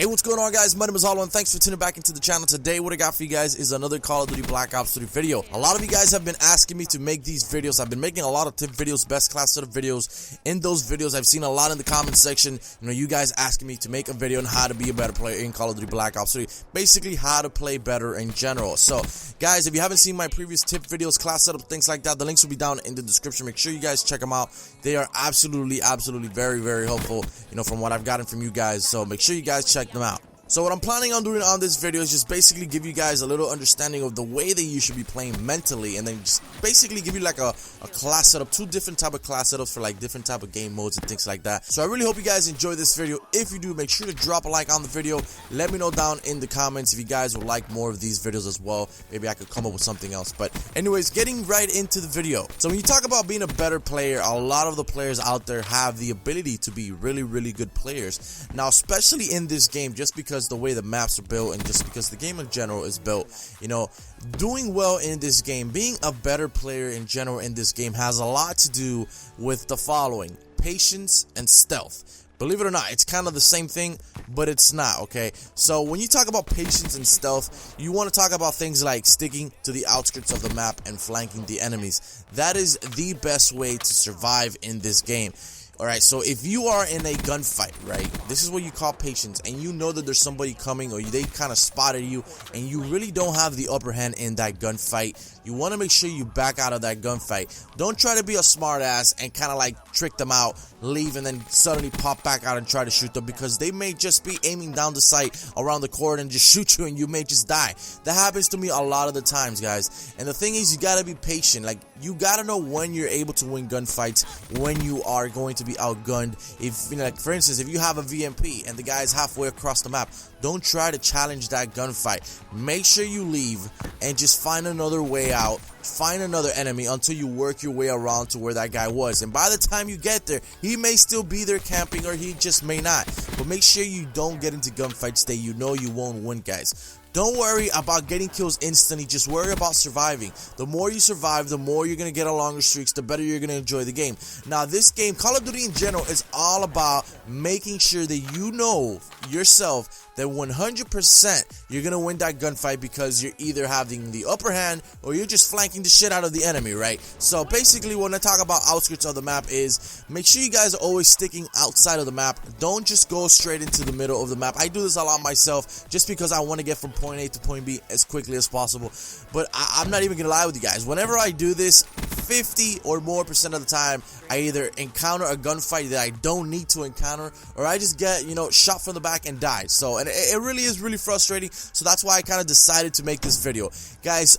Hey, what's going on, guys? My name is Hollow, and thanks for tuning back into the channel. Today, what I got for you guys is another Call of Duty Black Ops 3 video. A lot of you guys have been asking me to make these videos. I've been making a lot of tip videos, best class set of videos. In those videos, I've seen a lot in the comment section, you guys asking me to make a video on how to be a better player in Call of Duty Black Ops 3. Basically, how to play better in general. So, guys, if you haven't seen my previous tip videos, class setup, things like that, the links will be down in the description. Make sure you guys check them out. They are absolutely very, very helpful, from what I've gotten from you guys. So, make sure you guys check them out. So what I'm planning on doing on this video is just basically give you guys a little understanding of the way that you should be playing mentally, and then just basically give you like a class setup, two different type of class setups for like different type of game modes and things like that. So I really hope you guys enjoy this video. If you do, make sure to drop a like on the video. Let me know down in the comments if you guys would like more of these videos as well. Maybe I could come up with something else. But anyways, getting right into the video. So when you talk about being a better player, a lot of the players out there have the ability to be really good players. Now, especially in this game, just because the way the maps are built and just because the game in general is built, doing well in this game, being a better player in general in this game has a lot to do with the following: patience and stealth. Believe it or not, it's kind of the same thing, but it's not, okay? So when you talk about patience and stealth, you want to talk about things like sticking to the outskirts of the map and flanking the enemies. That is the best way to survive in this game. Alright, so if you are in a gunfight, right, this is what you call patience, and you know that there's somebody coming, or they kind of spotted you, and you really don't have the upper hand in that gunfight, you want to make sure you back out of that gunfight. Don't try to be a smart ass and kind of like trick them out, leave, and then suddenly pop back out and try to shoot them, because they may just be aiming down the sight around the corner and just shoot you, and you may just die. That happens to me a lot of the times, guys. And the thing is, you gotta be patient. Like, you gotta know when you're able to win gunfights, when you are going to be outgunned. If like for instance, if you have a VMP and the guy is halfway across the map, don't try to challenge that gunfight. Make sure you leave and just find another way out, find another enemy until you work your way around to where that guy was. And by the time you get there, he may still be there camping, or he just may not. But make sure you don't get into gunfights that you know you won't win, guys. Don't worry about getting kills instantly, just worry about surviving. The more you survive, the more you're going to get on longer streaks, the better you're going to enjoy the game. Now, this game, Call of Duty in general, is all about making sure that you know yourself that 100% you're going to win that gunfight, because you're either having the upper hand or you're just flanking the shit out of the enemy, right? So basically, when I talk about outskirts of the map, is make sure you guys are always sticking outside of the map. Don't just go straight into the middle of the map. I do this a lot myself just because I want to get from point A to point B as quickly as possible. But I'm not even gonna lie with you guys. Whenever I do this, 50 or more % of the time, I either encounter a gunfight that I don't need to encounter, or I just get, shot from the back and die. So, and it really is really frustrating. So that's why I kind of decided to make this video. Guys,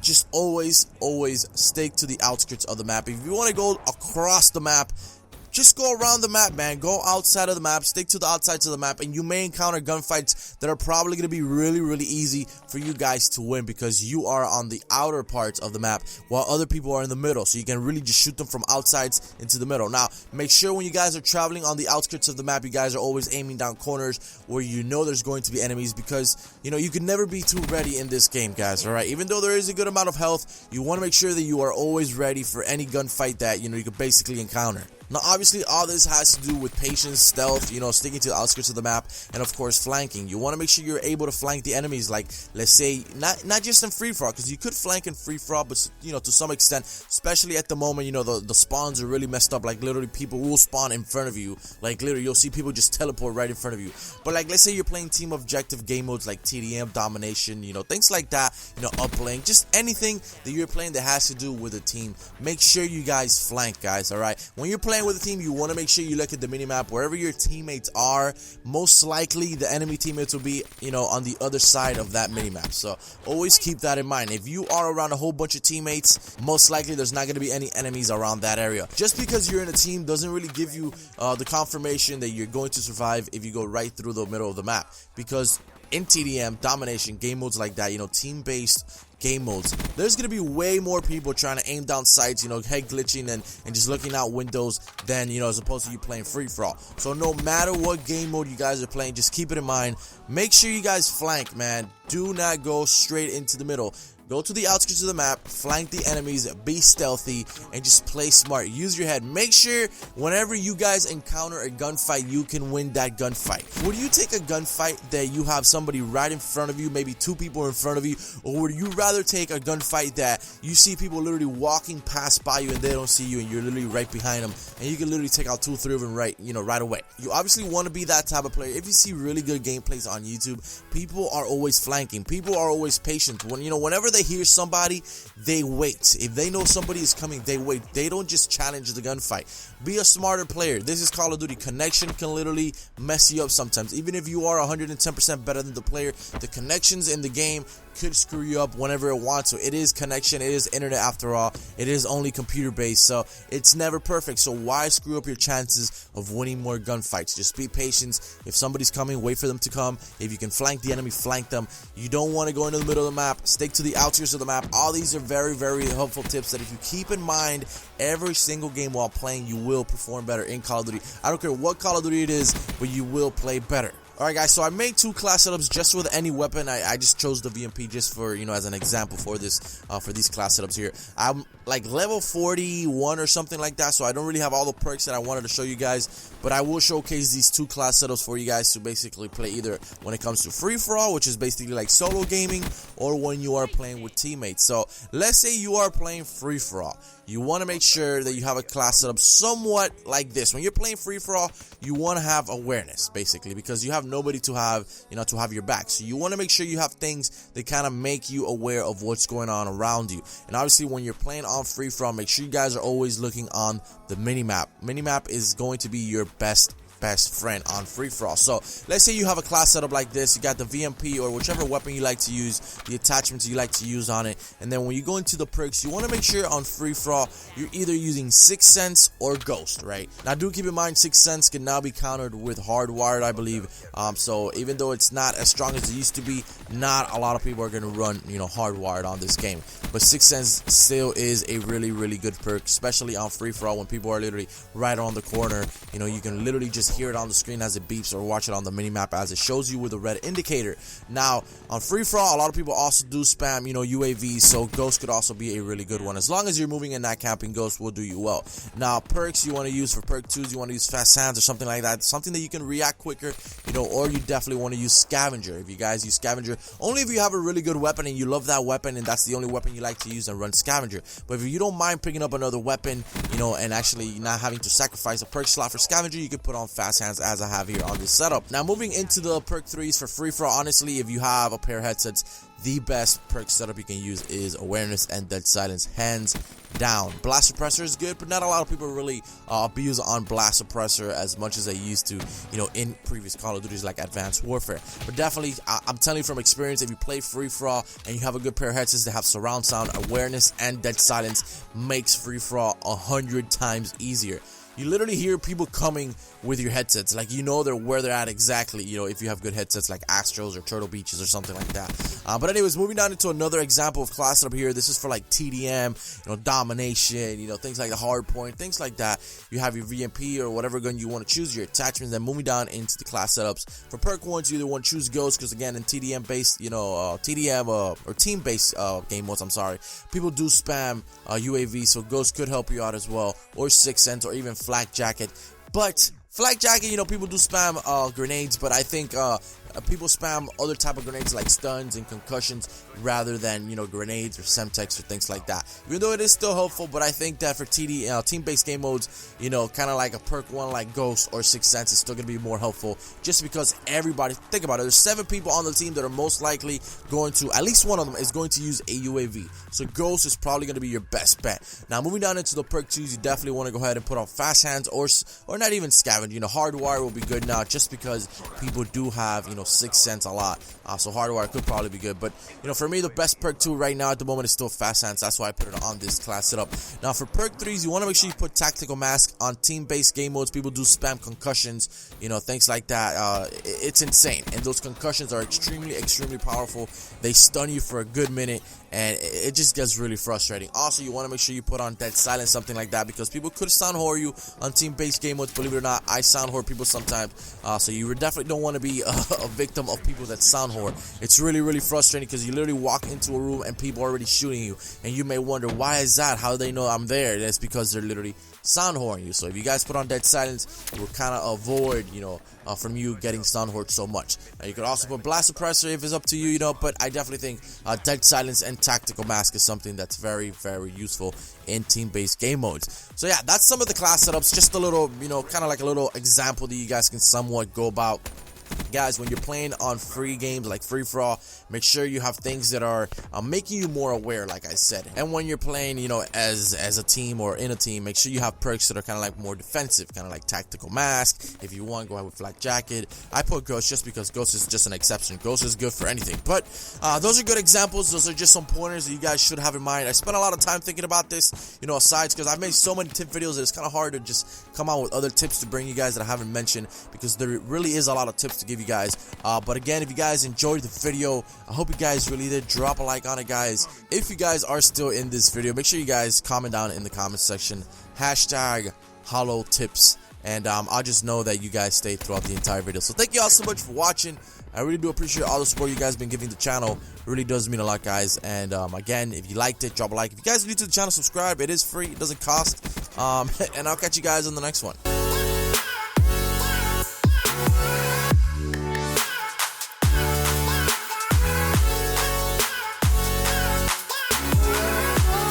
just always stick to the outskirts of the map. If you want to go across the map, just go around the map, man. Go outside of the map, stick to the outsides of the map, and you may encounter gunfights that are probably going to be really easy for you guys to win, because you are on the outer parts of the map while other people are in the middle, so you can really just shoot them from outsides into the middle. Now, make sure when you guys are traveling on the outskirts of the map, you guys are always aiming down corners where there's going to be enemies, because, you can never be too ready in this game, guys, alright? Even though there is a good amount of health, you want to make sure that you are always ready for any gunfight that, you could basically encounter. Now, obviously, all this has to do with patience, stealth, sticking to the outskirts of the map, and of course, flanking. You want to make sure you're able to flank the enemies, like, let's say, not just in free-for-all, because you could flank in free-for-all, but, to some extent, especially at the moment, the spawns are really messed up. Like, literally, people will spawn in front of you. Like, literally, you'll see people just teleport right in front of you. But, like, let's say you're playing team objective game modes like TDM, domination, things like that, uplink, just anything that you're playing that has to do with a team. Make sure you guys flank, guys, alright? When you're playing with a team, you want to make sure you look at the minimap. Wherever your teammates are, most likely the enemy teammates will be, on the other side of that minimap. So always keep that in mind. If you are around a whole bunch of teammates, most likely there's not going to be any enemies around that area. Just because you're in a team doesn't really give you the confirmation that you're going to survive if you go right through the middle of the map, because in TDM, domination, game modes like that, team-based game modes, there's gonna be way more people trying to aim down sights, you know, head glitching and just looking out windows than, you know, as opposed to you playing free-for-all. So no matter what game mode you guys are playing, just keep it in mind. Make sure you guys flank, man. Do not go straight into the middle. Go to the outskirts of the map, flank the enemies, be stealthy, and just play smart. Use your head. Make sure whenever you guys encounter a gunfight, you can win that gunfight. Would you take a gunfight that you have somebody right in front of you, maybe 2 people in front of you, or would you rather take a gunfight that you see people literally walking past by you and they don't see you and you're literally right behind them and you can literally take out 2 or 3 of them right away? You obviously want to be that type of player. If you see really good gameplays on YouTube, people are always flanking. People are always patient. Whenever they hear somebody, they wait. If they know somebody is coming, they wait. They don't just challenge the gunfight. Be a smarter player. This is Call of Duty. Connection can literally mess you up sometimes. Even if you are 110% better than the player, the connections in the game could screw you up whenever it wants. So it is connection, it is internet after all. It is only computer based, so it's never perfect. So why screw up your chances of winning more gunfights? Just be patient. If somebody's coming, wait for them to come. If you can flank the enemy, flank them. You don't want to go into the middle of the map. Stick to the outskirts of the map. All these are very, very helpful tips that if you keep in mind every single game while playing, you will perform better in Call of Duty. I don't care what Call of Duty it is, but you will play better. Alright guys, so I made 2 class setups just with any weapon. I just chose the VMP just for, as an example for this, for these class setups here. I'm like level 41 or something like that, so I don't really have all the perks that I wanted to show you guys, but I will showcase these 2 class setups for you guys to basically play either when it comes to free-for-all, which is basically like solo gaming, or when you are playing with teammates. So let's say you are playing free-for-all. You want to make sure that you have a class setup somewhat like this. When you're playing free-for-all, you want to have awareness, basically, because you have nobody to have, to have your back. So you want to make sure you have things that kind of make you aware of what's going on around you. And obviously, when you're playing on free-for-all, make sure you guys are always looking on the minimap. Minimap is going to be your best friend on free-for-all. So let's say you have a class setup like this. You got the VMP or whichever weapon you like to use, the attachments you like to use on it, and then when you go into the perks, you want to make sure on free-for-all you're either using 6th Sense or Ghost, right? Now do keep in mind 6th Sense can now be countered with Hardwired, I believe. So even though it's not as strong as it used to be, not a lot of people are going to run Hardwired on this game, but 6th Sense still is a really, really good perk, especially on free-for-all when people are literally right on the corner. You can literally just hear it on the screen as it beeps, or watch it on the minimap as it shows you with a red indicator. Now on free-for-all, a lot of people also do spam UAVs, so Ghost could also be a really good one. As long as you're moving and not camping, Ghost will do you well. Now perks you want to use for perk 2s, you want to use fast hands or something like that, something that you can react quicker, or you definitely want to use scavenger. If you guys use scavenger, only if you have a really good weapon and you love that weapon and that's the only weapon you like to use, and run scavenger. But if you don't mind picking up another weapon, and actually not having to sacrifice a perk slot for scavenger, you can put on fast hands as I have here on this setup. Now moving into the perk 3s for free-for-all, honestly, if you have a pair of headsets, the best perk setup you can use is awareness and dead silence, hands down. Blast suppressor is good, but not a lot of people really abuse on blast suppressor as much as they used to, in previous Call of Duties like Advanced Warfare. But definitely, I'm telling you from experience, if you play free-for-all and you have a good pair of headsets that have surround sound, awareness, and dead silence, makes free-for-all 100 times easier. You literally hear people coming with your headsets, like they're where they're at exactly, if you have good headsets like Astros or Turtle Beaches or something like that. But anyways, moving down into another example of class setup here. This is for like TDM, domination, things like the HollowPoiint, things like that. You have your VMP or whatever gun you want to choose, your attachments. Then moving down into the class setups for perk 1s, you either want to choose Ghost, because again in TDM based, TDM or team based game modes, people do spam UAV, so Ghost could help you out as well, or 6th Sense, or even Flak Jacket. But Flak Jacket, people do spam grenades, but I think people spam other type of grenades like stuns and concussions rather than grenades or semtex or things like that. Even though it is still helpful, but I think that for team-based game modes, kind of like a perk 1 like Ghost or 6th Sense is still gonna be more helpful, just because everybody, think about it, there's 7 people on the team that are most likely going to, at least one of them is going to use a UAV. So Ghost is probably gonna be your best bet. Now moving down into the perk 2s, you definitely want to go ahead and put on fast hands or not even scavenge. Hardwire will be good now, just because people do have 6 cents a lot. So hardwire could probably be good, but for me the best perk 2 right now at the moment is still fast hands. That's why I put it on this class setup. Now for perk 3s, you want to make sure you put tactical mask on team-based game modes. People do spam concussions, things like that. It's insane, and those concussions are extremely powerful. They stun you for a good minute, and it just gets really frustrating. Also, you want to make sure you put on dead silence, something like that, because people could sound whore you on team-based game modes. Believe it or not, I sound whore people sometimes, so you definitely don't want to be a victim of people that sound whore. It's really frustrating because you literally walk into a room and people are already shooting you, and you may wonder, why is that? How do they know I'm there? That's because they're literally sound whoring you. So if you guys put on dead silence, it will kind of avoid from you getting sound whored so much. Now you could also put blast suppressor if it's up to you, but I definitely think dead silence and tactical mask is something that's very useful in team-based game modes. So yeah, that's some of the class setups, just a little kind of like a little example that you guys can somewhat go about. Guys, when you're playing on free games like free-for-all, make sure you have things that are making you more aware, like I said. And when you're playing, as a team or in a team, make sure you have perks that are kind of like more defensive, kind of like tactical mask. If you want, go ahead with flak jacket. I put ghost just because ghost is just an exception. Ghost is good for anything. But those are good examples. Those are just some pointers that you guys should have in mind. I spent a lot of time thinking about this, aside, because I've made so many tip videos that it's kind of hard to just come out with other tips to bring you guys that I haven't mentioned, because there really is a lot of tips to give you guys. But again, if you guys enjoyed the video, I hope you guys really did. Drop a like on it, guys. If you guys are still in this video, make sure you guys comment down in the comment section #HollowTips, and I'll just know that you guys stayed throughout the entire video. So thank you all so much for watching. I really do appreciate all the support you guys been giving the channel. It really does mean a lot, guys. And again, if you liked it, drop a like. If you guys are new to the channel, subscribe. It is free. It doesn't cost. And I'll catch you guys on the next one.